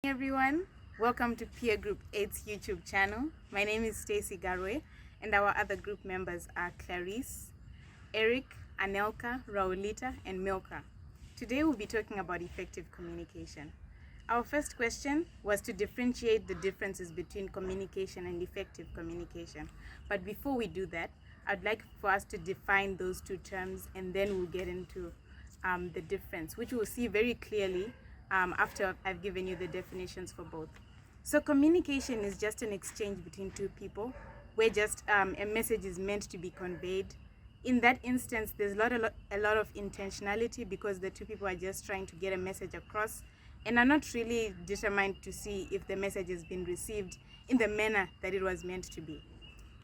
Hey everyone, welcome to Peer Group 8's YouTube channel. My name is Stacy Garwe and our other group members are Clarice, Eric, Anelka, Raulita and Milka. Today we'll be talking about effective communication. Our first question was to differentiate the differences between communication and effective communication. But before we do that, I'd like for us to define those two terms and then we'll get into the difference, which we'll see very clearly after I've given you the definitions for both. So communication is just an exchange between two people where just a message is meant to be conveyed. In that instance, there's a lot of intentionality because the two people are just trying to get a message across and are not really determined to see if the message has been received in the manner that it was meant to be.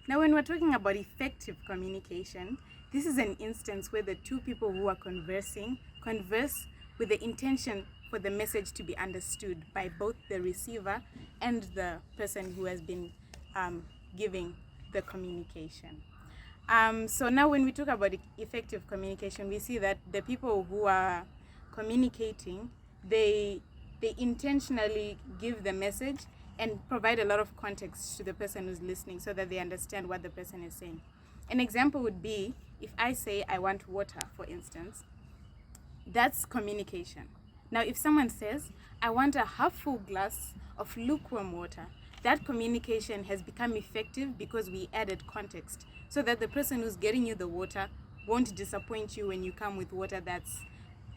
Now, when we're talking about effective communication, this is an instance where the two people who are converse with the intention for the message to be understood by both the receiver and the person who has been giving the communication. So now when we talk about effective communication, we see that the people who are communicating, they intentionally give the message and provide a lot of context to the person who's listening so that they understand what the person is saying. An example would be if I say I want water, for instance, that's communication. Now, if someone says, I want a half full glass of lukewarm water, that communication has become effective because we added context so that the person who's getting you the water won't disappoint you when you come with water that's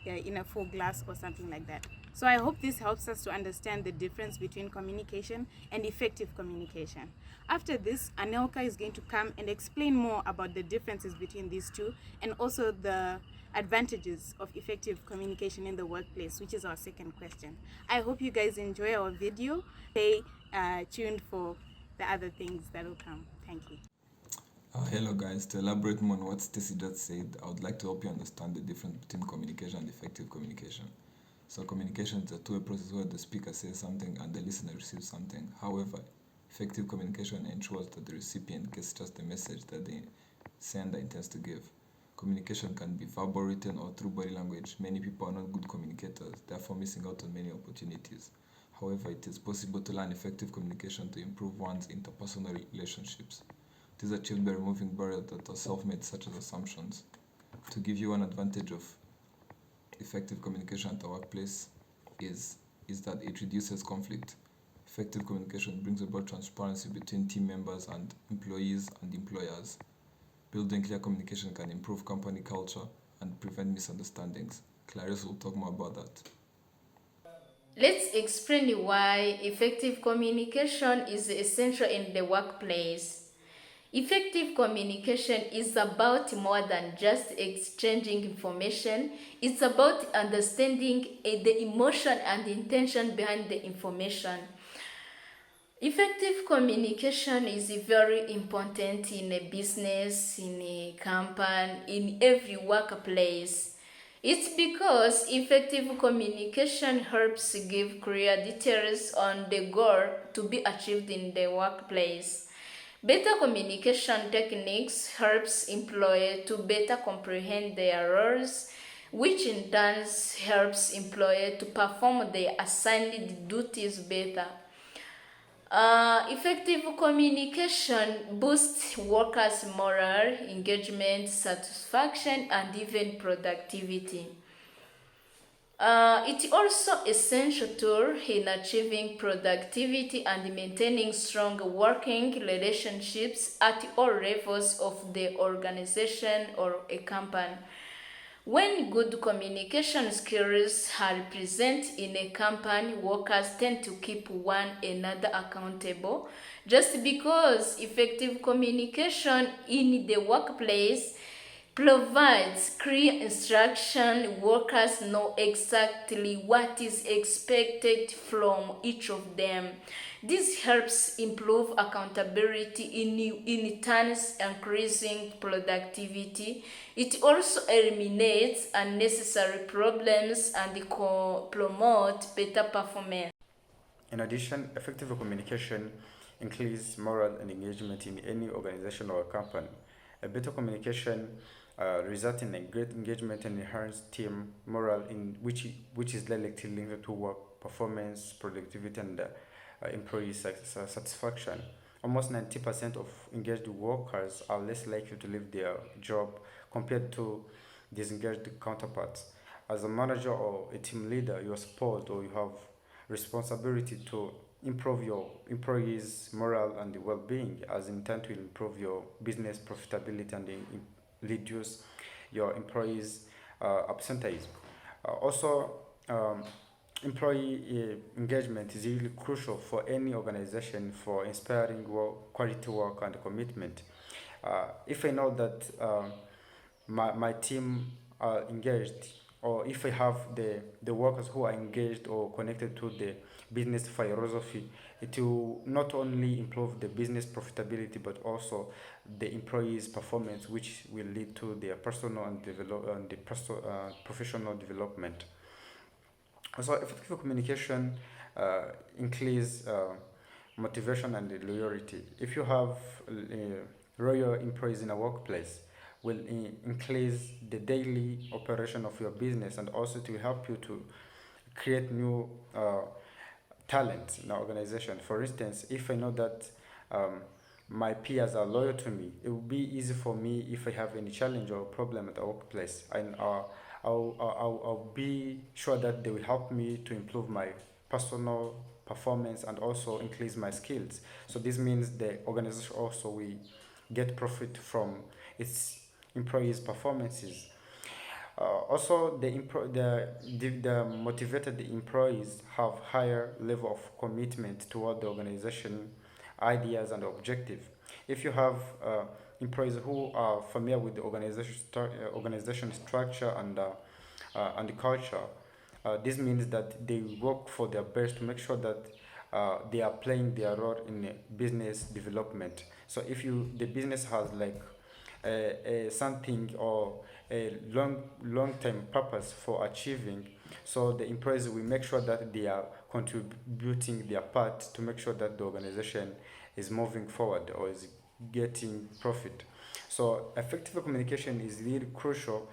in a full glass or something like that. So I hope this helps us to understand the difference between communication and effective communication. After this, Anelka is going to come and explain more about the differences between these two and also the advantages of effective communication in the workplace, which is our second question. I hope you guys enjoy our video. Stay tuned for the other things that will come. Thank you. Hello guys, to elaborate more on what Stacy just said, I would like to help you understand the difference between communication and effective communication. So communication is a two-way process where the speaker says something and the listener receives something. However, effective communication ensures that the recipient gets just the message that the sender intends to give. Communication can be verbal, written, or through body language. Many people are not good communicators, therefore missing out on many opportunities. However, it is possible to learn effective communication to improve one's interpersonal relationships. This is achieved by removing barriers that are self-made, such as assumptions. To give you one advantage of effective communication at the workplace is that it reduces conflict. Effective communication brings about transparency between team members and employees and employers. Building clear communication can improve company culture and prevent misunderstandings. Clarice will talk more about that. Let's explain why effective communication is essential in the workplace. Effective communication is about more than just exchanging information. It's about understanding the emotion and the intention behind the information. Effective communication is very important in a business, in a company, in every workplace. It's because effective communication helps give clear details on the goal to be achieved in the workplace. Better communication techniques helps employees to better comprehend their roles, which in turn helps employees to perform their assigned duties better. Effective communication boosts workers' morale, engagement, satisfaction, and even productivity. It's also essential tool in achieving productivity and maintaining strong working relationships at all levels of the organization or a company. When good communication skills are present in a company, workers tend to keep one another accountable. Just because effective communication in the workplace provides clear instruction, workers know exactly what is expected from each of them. This helps improve accountability in turns increasing productivity. It also eliminates unnecessary problems and promotes better performance. In addition, effective communication increases morale and engagement in any organization or company. A better communication results in a great engagement and enhanced team morale, which is directly linked to work performance, productivity, and employee satisfaction. Almost 90% of engaged workers are less likely to leave their job compared to disengaged counterparts. As a manager or a team leader, you are supposed or you have responsibility to improve your employees' morale and well-being, as intent to improve your business profitability and reduce your employees' absenteeism. Also, um, employee engagement is really crucial for any organization for inspiring work, quality work and commitment. If I know that my team are engaged, or if I have the workers who are engaged or connected to the business philosophy, it will not only improve the business profitability but also the employees' performance, which will lead to their personal and professional development. So effective communication increase motivation and loyalty. If you have loyal employees in a workplace, will increase the daily operation of your business, and also to help you to create new talent in our organization. For instance, if I know that my peers are loyal to me, it will be easy for me if I have any challenge or problem at the workplace. And I'll be sure that they will help me to improve my personal performance and also increase my skills. So this means the organization also will get profit from its employees' performances. Also, the motivated employees have higher level of commitment toward the organization ideas and objective. If you have employees who are familiar with the organization structure and the culture, this means that they work for their best to make sure that they are playing their role in business development. So if the business has like something or a long term purpose for achieving, so the employees will make sure that they are contributing their part to make sure that the organization is moving forward or is getting profit. So effective communication is really crucial,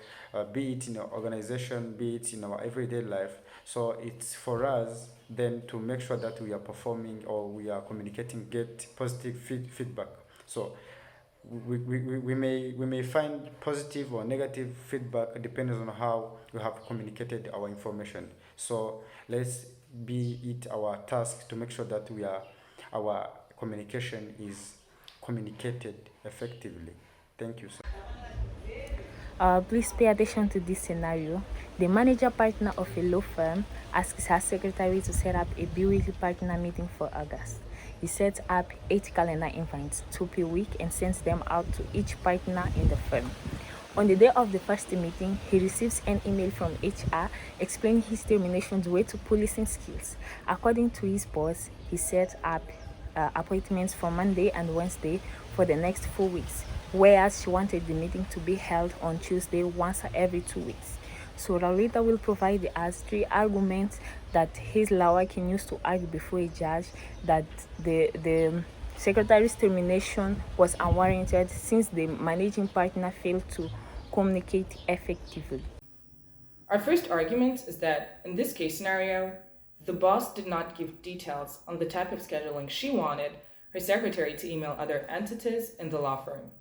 be it in our organization, be it in our everyday life. So it's for us then to make sure that we are performing or we are communicating, get positive feedback. So we may find positive or negative feedback depending on how we have communicated our information. So let's be it our task to make sure that our communication is communicated effectively. Thank you, sir. Please pay attention to this scenario. The manager partner of a law firm asks her secretary to set up a bi-weekly partner meeting for August. He sets up 8 calendar invites, 2 per week, and sends them out to each partner in the firm. On the day of the first meeting, he receives an email from HR explaining his termination due to policing skills. According to his boss, he set up appointments for Monday and Wednesday for the next 4 weeks, whereas she wanted the meeting to be held on Tuesday once every 2 weeks. So Raulita will provide us 3 arguments that his lawyer can use to argue before a judge that the secretary's termination was unwarranted since the managing partner failed to communicate effectively. Our first argument is that in this case scenario, the boss did not give details on the type of scheduling she wanted her secretary to email other entities in the law firm.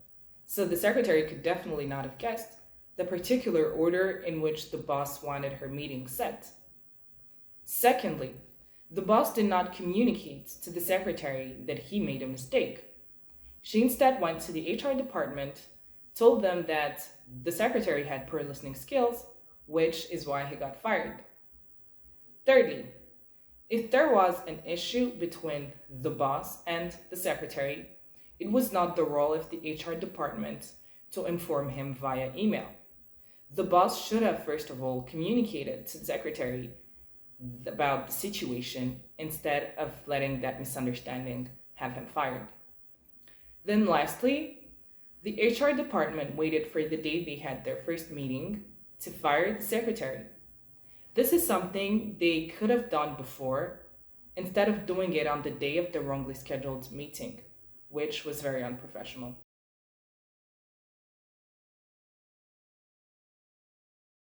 So the secretary could definitely not have guessed the particular order in which the boss wanted her meeting set. Secondly, the boss did not communicate to the secretary that he made a mistake. She instead went to the HR department, told them that the secretary had poor listening skills, which is why he got fired. Thirdly, if there was an issue between the boss and the secretary, it was not the role of the HR department to inform him via email. The boss should have first of all communicated to the secretary about the situation instead of letting that misunderstanding have him fired. Then lastly, the HR department waited for the day they had their first meeting to fire the secretary. This is something they could have done before instead of doing it on the day of the wrongly scheduled meeting, which was very unprofessional.